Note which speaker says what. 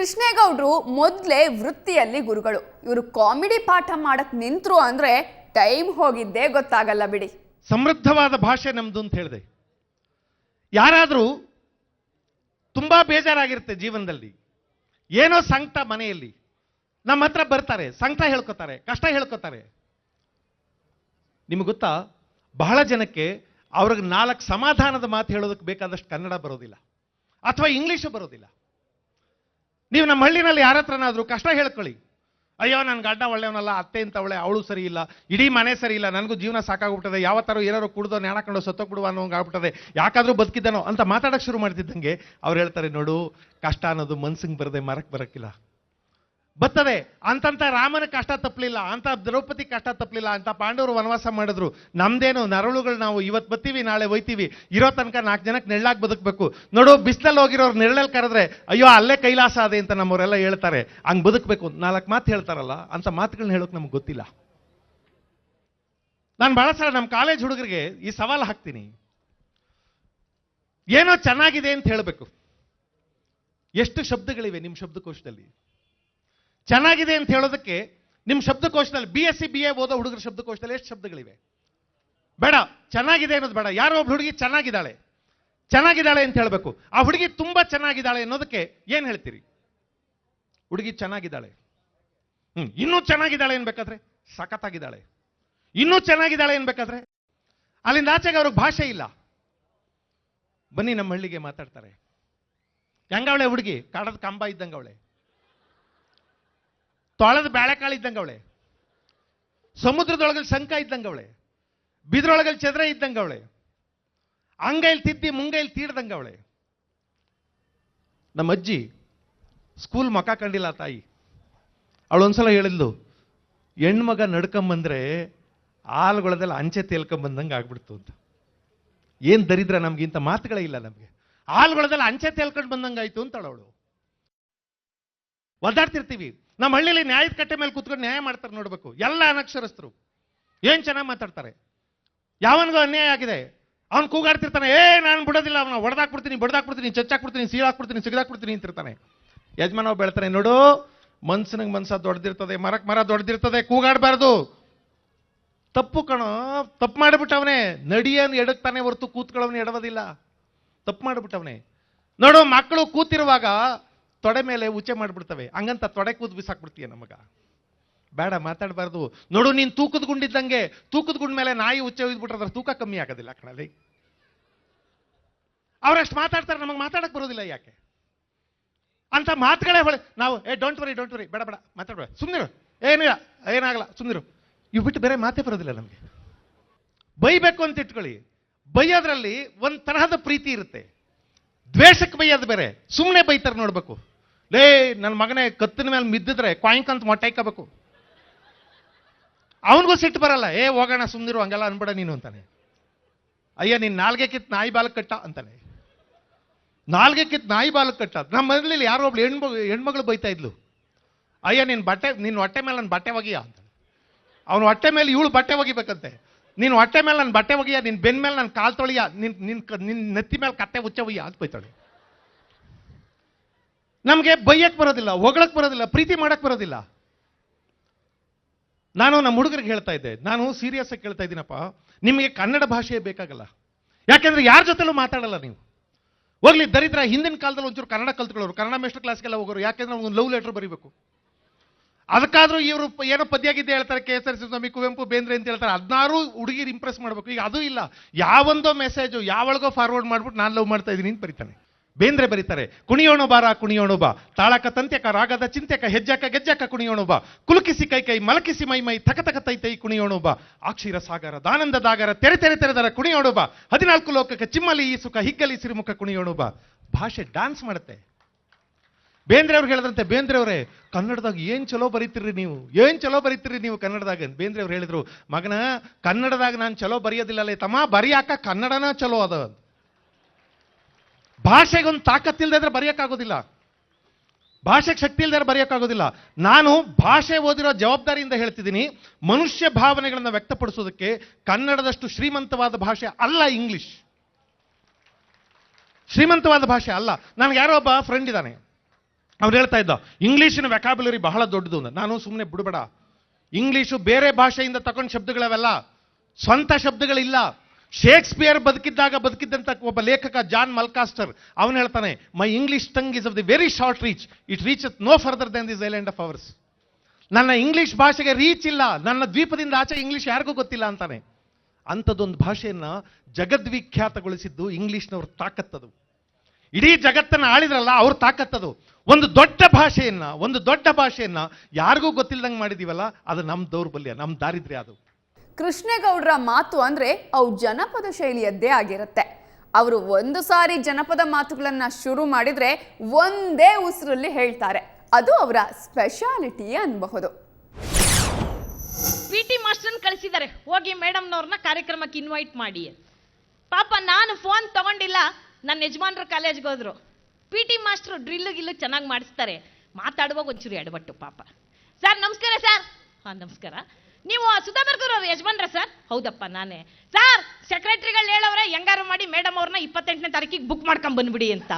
Speaker 1: ಕೃಷ್ಣೇಗೌಡರು ಮೊದಲೇ ವೃತ್ತಿಯಲ್ಲಿ ಗುರುಗಳು. ಇವರು ಕಾಮಿಡಿ ಪಾಠ ಮಾಡಕ್ ನಿಂತರು ಅಂದ್ರೆ ಟೈಮ್ ಹೋಗಿದ್ದೇ ಗೊತ್ತಾಗಲ್ಲ ಬಿಡಿ.
Speaker 2: ಸಮೃದ್ಧವಾದ ಭಾಷೆ ನಮ್ದು ಅಂತ ಹೇಳಿದೆ. ಯಾರಾದರೂ ತುಂಬಾ ಬೇಜಾರಾಗಿರುತ್ತೆ ಜೀವನದಲ್ಲಿ, ಏನೋ ಸಂಕಟ ಮನೆಯಲ್ಲಿ, ನಮ್ಮ ಹತ್ರ ಬರ್ತಾರೆ, ಸಂಕಟ ಹೇಳ್ಕೊತಾರೆ, ಕಷ್ಟ ಹೇಳ್ಕೊತಾರೆ. ನಿಮ್ಗೆ ಗೊತ್ತಾ, ಬಹಳ ಜನಕ್ಕೆ ಅವ್ರಿಗೆ 4 ಸಮಾಧಾನದ ಮಾತು ಹೇಳೋದಕ್ಕೆ ಬೇಕಾದಷ್ಟು ಕನ್ನಡ ಬರೋದಿಲ್ಲ ಅಥವಾ ಇಂಗ್ಲೀಷು ಬರೋದಿಲ್ಲ. ನೀವು ನಮ್ಮ ಹಳ್ಳಿನಲ್ಲಿ ಯಾರ ಹತ್ರನಾದ್ರೂ ಕಷ್ಟ ಹೇಳ್ಕೊಳ್ಳಿ, ಅಯ್ಯೋ ನನ್ನ ಗಂಡ ಒಳ್ಳೆಯವನಲ್ಲ, ಅತ್ತೆ ಅಂತ ಒಳ್ಳೆ, ಅವಳು ಸರಿ ಇಲ್ಲ, ಇಡೀ ಮನೆ ಸರಿ ಇಲ್ಲ, ನನಗೂ ಜೀವನ ಸಾಕಾಗ್ಬಿಟ್ಟದೆ, ಯಾವತ್ತಾರು ಏನಾರು ಕುಡ್ದೋ ನೆಣಕೊಂಡು ಸತ್ತೋಗ್ಬಿಡುವ ಅನ್ನೋಂಗೆ ಆಗ್ಬಿಟ್ಟದೆ, ಯಾಕಾದ್ರೂ ಬದುಕಿದ್ದಾನೋ ಅಂತ ಮಾತಾಡೋಕೆ ಶುರು ಮಾಡ್ತಿದ್ದಂಗೆ ಅವ್ರು ಹೇಳ್ತಾರೆ, ನೋಡು ಕಷ್ಟ ಅನ್ನೋದು ಮನ್ಸಿಗೆ ಬರದೆ ಮರಕ್ಕೆ ಬರಕ್ಕಿಲ್ಲ, ಬರ್ತದೆ. ಅಂತಂತ ರಾಮನ ಕಷ್ಟ ತಪ್ಪಲಿಲ್ಲ, ಅಂತ ದ್ರೌಪದಿ ಕಷ್ಟ ತಪ್ಪಲಿಲ್ಲ, ಅಂತ ಪಾಂಡವರು ವನವಾಸ ಮಾಡಿದ್ರು. ನಮ್ದೇನು ನರಳುಗಳು, ನಾವು ಇವತ್ತು ಬರ್ತೀವಿ ನಾಳೆ ಹೋಯ್ತೀವಿ, ಇರೋ ತನಕ 4 ಜನಕ್ಕೆ ನೆರಳಾಗಿ ಬದುಕಬೇಕು. ನೋಡು ಬಿಸಿಲಲ್ಲಿ ಹೋಗಿರೋರು ನೆರಳಲ್ಲಿ ಕರೆದ್ರೆ ಅಯ್ಯೋ ಅಲ್ಲೇ ಕೈಲಾಸ ಅದೇ ಅಂತ ನಮ್ಮವರೆಲ್ಲ ಹೇಳ್ತಾರೆ. ಹಂಗೆ ಬದುಕಬೇಕು 4 ಮಾತು ಹೇಳ್ತಾರಲ್ಲ, ಅಂತ ಮಾತುಗಳನ್ನ ಹೇಳೋಕೆ ನಮ್ಗೆ ಗೊತ್ತಿಲ್ಲ. ನಾನು ಬಹಳ ಸಲ ನಮ್ಮ ಕಾಲೇಜ್ ಹುಡುಗರಿಗೆ ಈ ಸವಾಲು ಹಾಕ್ತೀನಿ, ಏನೋ ಚೆನ್ನಾಗಿದೆ ಅಂತ ಹೇಳಬೇಕು. ಎಷ್ಟು ಶಬ್ದಗಳಿವೆ ನಿಮ್ಮ ಶಬ್ದಕೋಶದಲ್ಲಿ? ಚೆನ್ನಾಗಿದೆ ಅಂತ ಹೇಳೋದಕ್ಕೆ ನಿಮ್ಮ ಶಬ್ದಕೋಶದಲ್ಲಿ BSc BA ಓದೋ ಹುಡುಗರ ಶಬ್ದಕೋಶದಲ್ಲಿ ಎಷ್ಟು ಶಬ್ದಗಳಿವೆ? ಬೇಡ, ಚೆನ್ನಾಗಿದೆ ಅನ್ನೋದು ಬೇಡ. ಯಾರೋ ಒಬ್ಬ ಹುಡುಗಿ ಚೆನ್ನಾಗಿದ್ದಾಳೆ ಅಂತ ಹೇಳಬೇಕು. ಆ ಹುಡುಗಿ ತುಂಬಾ ಚೆನ್ನಾಗಿದ್ದಾಳೆ ಅನ್ನೋದಕ್ಕೆ ಏನ್ ಹೇಳ್ತೀರಿ? ಹುಡುಗಿ ಚೆನ್ನಾಗಿದ್ದಾಳೆ, ಇನ್ನೂ ಚೆನ್ನಾಗಿದ್ದಾಳೆ ಅನ್ಬೇಕಾದ್ರೆ ಸಖತ್ತಾಗಿದ್ದಾಳೆ, ಇನ್ನೂ ಚೆನ್ನಾಗಿದ್ದಾಳೆ ಅನ್ಬೇಕಾದ್ರೆ ಅಲ್ಲಿಂದ ಆಚೆಗೆ ಅವ್ರಿಗೆ ಭಾಷೆ ಇಲ್ಲ. ಬನ್ನಿ ನಮ್ಮ ಹಳ್ಳಿಗೆ ಮಾತಾಡ್ತಾರೆ, ಹೆಂಗವಳೆ ಹುಡುಗಿ, ಕಾಡದ ಕಂಬ ಇದ್ದಂಗವಳೆ, ತೊಳೆದ ಬೇಳೆಕಾಳು ಇದ್ದಂಗವಳೆ, ಸಮುದ್ರದೊಳಗಲ್ಲಿ ಶಂಕ ಇದ್ದಂಗವಳೆ, ಬಿದ್ರೊಳಗಲ್ಲಿ ಚದ್ರೆ ಇದ್ದಂಗವಳೆ, ಅಂಗೈಲಿ ತಿದ್ದಿ ಮುಂಗೈಲಿ ತೀಡ್ದಂಗವಳೆ. ನಮ್ಮ ಅಜ್ಜಿ ಸ್ಕೂಲ್ ಮಕ ಕಂಡಿಲ್ಲ ತಾಯಿ, ಅವಳೊಂದ್ಸಲ ಹೇಳಿದ್ಲು, ಹೆಣ್ಮಗ ನಡ್ಕೊಂಬಂದ್ರೆ ಹಾಲುಗಳದೆಲ್ಲ ಅಂಚೆ ತೇಲ್ಕೊಂಬಂದಂಗೆ ಆಗ್ಬಿಡ್ತು ಅಂತ. ಏನ್ ದರಿದ್ರ ನಮ್ಗೆ, ಇಂಥ ಮಾತುಗಳೇ ಇಲ್ಲ ನಮ್ಗೆ. ಹಾಲುಗಳದೆಲ್ಲ ಅಂಚೆ ತೇಲ್ಕೊಂಡು ಬಂದಂಗಾಯ್ತು ಅಂತಾಳ ಅವಳು. ಒದ್ದಾಡ್ತಿರ್ತೀವಿ. ನಮ್ಮ ಹಳ್ಳಿಯಲ್ಲಿ ನ್ಯಾಯದ ಕಟ್ಟೆ ಮೇಲೆ ಕೂತ್ಕೊಂಡು ನ್ಯಾಯ ಮಾಡ್ತಾರೆ ನೋಡ್ಬೇಕು. ಎಲ್ಲ ಅನಕ್ಷರಸ್ಥರು ಏನ್ ಚೆನ್ನಾಗಿ ಮಾತಾಡ್ತಾರೆ. ಯಾವನಿಗೂ ಅನ್ಯಾಯ ಆಗಿದೆ ಅವ್ನು ಕೂಗಾಡ್ತಿರ್ತಾನೆ, ನಾನು ಬಿಡೋದಿಲ್ಲ, ಅವನ ಬಡ್ದಾಕ್ಬಿಡ್ತೀನಿ, ಚಚ್ಚಾಕ್ಬಿಡ್ತೀನಿ, ಸೀಳಾಕ್ಬಿಡ್ತೀನಿ, ಸಿಗದಾಕ್ಬಿಡ್ತೀನಿ ಅಂತಿರ್ತಾನೆ. ಯಜಮಾನ ಬೆಳ್ತಾನೆ, ನೋಡು ಮನ್ಸನಿಗೆ ಮನ್ಸ ದೊಡ್ಡದಿರ್ತದೆ, ಮರಕ್ಕೆ ಮರ ದೊಡ್ಡದಿರ್ತದೆ, ಕೂಗಾಡಬಾರ್ದು. ತಪ್ಪು ಕಣೋ, ತಪ್ಪು ಮಾಡಿಬಿಟ್ಟವನೇ, ನಡಿಯನ್ ಎಡಕ್ತಾನೆ ಹೊರತು ಕೂತ್ಕೊಳ್ಳವನೇ ಎಡವದಿಲ್ಲ. ತಪ್ಪು ಮಾಡಿಬಿಟ್ಟವನೇ. ನೋಡು ಮಕ್ಕಳು ಕೂತಿರುವಾಗ ತೊಡೆ ಮೇಲೆ ಉಚ್ಚೆ ಮಾಡ್ಬಿಡ್ತವೆ, ಹಂಗಂತ ತೊಡೆ ಕೂತ್ ಬಿಸಾಕ್ಬಿಡ್ತೀಯ ನಮಗ. ಬೇಡ, ಮಾತಾಡಬಾರ್ದು. ನೋಡು ನೀನ್ ತೂಕದ ಗುಂಡಿದ್ದಂಗೆ, ತೂಕದ ಗುಂಡ ಮೇಲೆ ನಾಯಿ ಉಚ್ಚೆ ಒಯ್ದ್ಬಿಟ್ರೆ ಅದ್ರ ತೂಕ ಕಮ್ಮಿ ಆಗೋದಿಲ್ಲ ಕಣಲ್ಲಿ. ಅವ್ರಷ್ಟು ಮಾತಾಡ್ತಾರೆ, ನಮಗೆ ಮಾತಾಡಕ್ ಬರೋದಿಲ್ಲ. ಯಾಕೆ ಅಂತ ಮಾತುಗಳೇ ಹೊಳೆ. ನಾವು ಡೋಂಟ್ ವರಿ ಬೇಡ ಮಾತಾಡ್ಬೇಡ, ಸುಮ್ಮನಿರು, ಏನಾಗಲ್ಲ ಸುಮ್ಮನಿರು, ಇವು ಬಿಟ್ಟು ಬೇರೆ ಮಾತೇ ಬರೋದಿಲ್ಲ ನಮಗೆ. ಬೈಬೇಕು ಅಂತ ಇಟ್ಕೊಳ್ಳಿ, ಬೈಯೋದ್ರಲ್ಲಿ ಒಂದ್ ತರಹದ ಪ್ರೀತಿ ಇರುತ್ತೆ. ದ್ವೇಷಕ್ಕೆ ಬೈಯೋದು ಬೇರೆ. ಸುಮ್ಮನೆ ಬೈತಾರೆ ನೋಡ್ಬೇಕು, ಲೇ ನನ್ನ ಮಗನೇ ಕತ್ತಿನ ಮೇಲೆ ಮಿದ್ದಿದ್ರೆ ಕ್ವಾಯಿಂಕ್ ಅಂತ ಮೊಟ್ಟೆ ಇಕ್ಕಬೇಕು. ಅವನಿಗೂ ಸಿಟ್ಟು ಬರಲ್ಲ, ಹೋಗೋಣ ಸುಮ್ಮನಿರು, ಹಂಗೆಲ್ಲ ಅನ್ಬೇಡ ನೀನು ಅಂತಾನೆ. ಅಯ್ಯ ನೀನ್ ನಾಲ್ಗೆ ಕಿತ್ ನಾಯಿ ಬಾಲಕ್ ಕಟ್ಟ ಅಂತಾನೆ. ನಾಲ್ಗೆ ಕಿತ್ ನಾಯಿ ಬಾಲಕ್ ಕಟ್ಟ. ನಮ್ಮ ಮನೇಲಿ ಯಾರೋ ಒಬ್ಳು ಹೆಣ್ಮಗಳು ಬೈತಾ ಇದ್ಲು, ಅಯ್ಯ ನಿನ್ನ ಹೊಟ್ಟೆ ಮೇಲೆ ನನ್ನ ಬಟ್ಟೆ ಒಗಿಯ ಅಂತ. ಅವನ ಹೊಟ್ಟೆ ಮೇಲೆ ಇವಳು ಬಟ್ಟೆ ಒಗಿಬೇಕಂತೆ. ನೀನು ಹೊಟ್ಟೆ ಮೇಲೆ ನನ್ನ ಬಟ್ಟೆ ಒಗಿಯ, ನಿನ್ ಬೆನ್ ಮೇಲೆ ನನ್ನ ಕಾಲ್ ತೊಳಿಯ, ನಿನ್ ನೆತ್ತಿ ಮೇಲೆ ಕತ್ತೆ ಉಚ್ಚ ಒಯ್ಯ ಅಂತ ಬೈತಾಳೆ. ನಮ್ಗೆ ಬೈಯಕ್ ಬರೋದಿಲ್ಲ, ಹೊಗಳಕ್ ಬರೋದಿಲ್ಲ, ಪ್ರೀತಿ ಮಾಡಕ್ ಬರೋದಿಲ್ಲ. ನಾನು ನಮ್ಮ ಹುಡುಗರಿಗೆ ಹೇಳ್ತಾ ಇದ್ದೆ, ನಾನು ಸೀರಿಯಸ್ ಆಗಿ ಕೇಳ್ತಾ ಇದ್ದೀನಪ್ಪ, ನಿಮಗೆ ಕನ್ನಡ ಭಾಷೆ ಬೇಕಾಗಲ್ಲ. ಯಾಕೆಂದ್ರೆ ಯಾರ ಜೊತೆಲೂ ಮಾತಾಡಲ್ಲ ನೀವು. ಹೋಗ್ಲಿ ದರಿದ್ರ, ಹಿಂದಿನ ಕಾಲದಲ್ಲಿ ಒಂಚೂರು ಕನ್ನಡ ಕಲ್ತ್ಕೊಳ್ಳೋರು, ಕನ್ನಡ ಮಾಸ್ಟರ್ ಕ್ಲಾಸ್ಗೆಲ್ಲ ಹೋಗೋರು. ಯಾಕೆಂದ್ರೆ ಒಂದು ಲವ್ ಲೆಟರ್ ಬರೀಬೇಕು. ಅದಕ್ಕಾದ್ರೂ ಇವರು ಏನೋ ಪದ್ಯಾಗಿದ್ದೆ ಹೇಳ್ತಾರೆ, KSR ಸ್ವಾಮಿ, ಕುವೆಂಪು, ಬೇಂದ್ರೆ ಅಂತ ಹೇಳ್ತಾರೆ. 16 ಹುಡುಗಿರು ಇಂಪ್ರೆಸ್ ಮಾಡ್ಬೇಕು. ಈಗ ಅದು ಇಲ್ಲ, ಯಾವೊಂದೋ ಮೆಸೇಜು ಯಾವಳಿಗೋ ಫಾರ್ವರ್ಡ್ ಮಾಡ್ಬಿಟ್ಟು ನಾನು ಲವ್ ಮಾಡ್ತಾ ಇದ್ದೀನಿ ಅಂತ ಬರೀತಾನೆ. ಬೇಂದ್ರೆ ಬರೀತಾರೆ, ಕುಣಿಯೋಣು ಬಾರ ಕುಣಿಯೋಣು ಬಾ, ತಾಳಕ ತಂತ್ಯಕ ರಾಗದ ಚಿಂತ್ಯಕ ಹೆಜ್ಜಕ ಗೆಜ್ಜಕ ಕುಣಿಯೋಣು ಬಾ, ಕುಲುಕಿಸಿ ಕೈ ಮಲಕಿಸಿ ಮೈ ತಕ ತೈ ಕುಣಿಯೋಣು ಬಾ, ಅಕ್ಷೀರ ಸಾಗರ ದಾನಂದ ದಾಗರ ತೆರೆದರ ಕುಣಿಯೋಣು ಬಾ, 14 ಲೋಕಕ್ಕೆ ಚಿಮ್ಮಲಿ ಈ ಸುಖ ಹಿಗ್ಗಲಿ ಸಿರಿಮುಖ ಕುಣಿಯೋಣು ಬಾ. ಭಾಷೆ ಡ್ಯಾನ್ಸ್ ಮಾಡುತ್ತೆ. ಬೇಂದ್ರೆ ಅವ್ರಿಗೆ ಹೇಳಿದ್ರಂತೆ, ಬೇಂದ್ರೆ ಅವರೇ ಕನ್ನಡದಾಗ ಏನ್ ಚಲೋ ಬರೀತಿರ್ರಿ ನೀವು ಕನ್ನಡದಾಗ. ಬೇಂದ್ರೆ ಅವ್ರು ಹೇಳಿದ್ರು, ಮಗನ ಕನ್ನಡದಾಗ ನಾನು ಚಲೋ ಬರೆಯೋದಿಲ್ಲ ತಮ್ಮ, ಬರೆಯಾಕ ಕನ್ನಡನ ಚಲೋ ಅದ. ಭಾಷೆಗೊಂದು ತಾಕತ್ತಿಲ್ದೇ ಇದ್ರೆ ಬರೆಯಕ್ಕಾಗೋದಿಲ್ಲ, ಭಾಷೆಗೆ ಶಕ್ತಿ ಇಲ್ದೇ ಬರೆಯಕ್ಕಾಗೋದಿಲ್ಲ. ನಾನು ಭಾಷೆ ಓದಿರೋ ಜವಾಬ್ದಾರಿಯಿಂದ ಹೇಳ್ತಿದ್ದೀನಿ, ಮನುಷ್ಯ ಭಾವನೆಗಳನ್ನ ವ್ಯಕ್ತಪಡಿಸೋದಕ್ಕೆ ಕನ್ನಡದಷ್ಟು ಶ್ರೀಮಂತವಾದ ಭಾಷೆ ಅಲ್ಲ ಇಂಗ್ಲಿಷ್. ಶ್ರೀಮಂತವಾದ ಭಾಷೆ ಅಲ್ಲ. ನನಗೆ ಯಾರೋ ಒಬ್ಬ ಫ್ರೆಂಡ್ ಇದ್ದಾನೆ, ಅವ್ರು ಹೇಳ್ತಾ ಇದ್ದ ಇಂಗ್ಲೀಷಿನ ವ್ಯಾಕಾಬ್ಯುಲರಿ ಬಹಳ ದೊಡ್ಡದು ಅಂತ. ನಾನು ಸುಮ್ಮನೆ ಬಿಡಬೇಡ, ಇಂಗ್ಲೀಷು ಬೇರೆ ಭಾಷೆಯಿಂದ ತಗೊಂಡ ಶಬ್ದಗಳವೆಲ್ಲ, ಸ್ವಂತ ಶಬ್ದಗಳಿಲ್ಲ. ಶೇಕ್ಸ್ಪಿಯರ್ ಬದುಕಿದ್ದಂತ ಒಬ್ಬ ಲೇಖಕ ಜಾನ್ ಮಲ್ಕಾಸ್ಟರ್ ಅವನು ಹೇಳ್ತಾನೆ, my English tongue is of the very short reach, it reach no further then this island of ours. ನನ್ನ ಇಂಗ್ಲಿಷ್ ಭಾಷೆಗೆ ರೀಚ್ ಇಲ್ಲ, ನನ್ನ ದ್ವೀಪದಿಂದ ಆಚೆ ಇಂಗ್ಲಿಷ್ ಯಾರಿಗೂ ಗೊತ್ತಿಲ್ಲ ಅಂತಾನೆ. ಅಂಥದ್ದೊಂದು ಭಾಷೆಯನ್ನ ಜಗದ್ವಿಖ್ಯಾತಗೊಳಿಸಿದ್ದು ಇಂಗ್ಲಿಷ್ನವ್ರ ತಾಕತ್ತದು. ಇಡೀ ಜಗತ್ತನ್ನು ಆಳಿದ್ರಲ್ಲ ಅವ್ರ ತಾಕತ್ತದು. ಒಂದು ದೊಡ್ಡ ಭಾಷೆಯನ್ನ ಯಾರಿಗೂ ಗೊತ್ತಿಲ್ಲದಂಗೆ ಮಾಡಿದೀವಲ್ಲ, ಅದು ನಮ್ಮ ದೌರ್ಬಲ್ಯ, ನಮ್ಮ ದಾರಿದ್ರ್ಯ. ಅದು
Speaker 1: ಕೃಷ್ಣೇಗೌಡರ ಮಾತು ಅಂದ್ರೆ ಅವು ಜನಪದ ಶೈಲಿಯದ್ದೇ ಆಗಿರುತ್ತೆ. ಅವರು ಒಂದು ಸಾರಿ ಜನಪದ ಮಾತುಗಳನ್ನ ಶುರು ಮಾಡಿದ್ರೆ ಒಂದೇ ಉಸಿರಲ್ಲಿ ಹೇಳ್ತಾರೆ. ಅದು ಅವರ ಸ್ಪೆಷಾಲಿಟಿ ಅನ್ಬಹುದು.
Speaker 3: PT ಮಾಸ್ಟರ್ನ ಕಳಿಸಿದ್ದಾರೆ, ಹೋಗಿ ಮೇಡಮ್ನವ್ರನ್ನ ಕಾರ್ಯಕ್ರಮಕ್ಕೆ ಇನ್ವೈಟ್ ಮಾಡಿ. ಪಾಪ ನಾನು ಫೋನ್ ತಗೊಂಡಿಲ್ಲ, ನನ್ನ ಯಜಮಾನ್ರ ಕಾಲೇಜ್ಗೆ ಹೋದ್ರು. PT ಮಾಸ್ಟ್ರು ಗಿಲ್ಲು ಚೆನ್ನಾಗಿ ಮಾಡಿಸ್ತಾರೆ, ಮಾತಾಡುವಾಗ ಒಂಚೂರು ಎಡಬಟ್ಟು ಪಾಪ. ಸರ್ ನಮಸ್ಕಾರ ಸರ್. ಹಾಂ ನಮಸ್ಕಾರ. ನೀವು ಸುಧಾಕರ್ ಅವ್ರ ಯಜಮಾನ್ರ ಸರ್? ಹೌದಪ್ಪ ನಾನೇ. ಸರ್ ಸೆಕ್ರೆಟರಿಗಳು ಹೇಳವ್ರೆ ಹೆಂಗಾರು ಮಾಡಿ ಮೇಡಮ್ ಅವ್ರನ್ನ 28ನೇ ತಾರೀಕಿಗೆ ಬುಕ್ ಮಾಡ್ಕೊಂಡ್ ಬಂದ್ಬಿಡಿ ಅಂತ.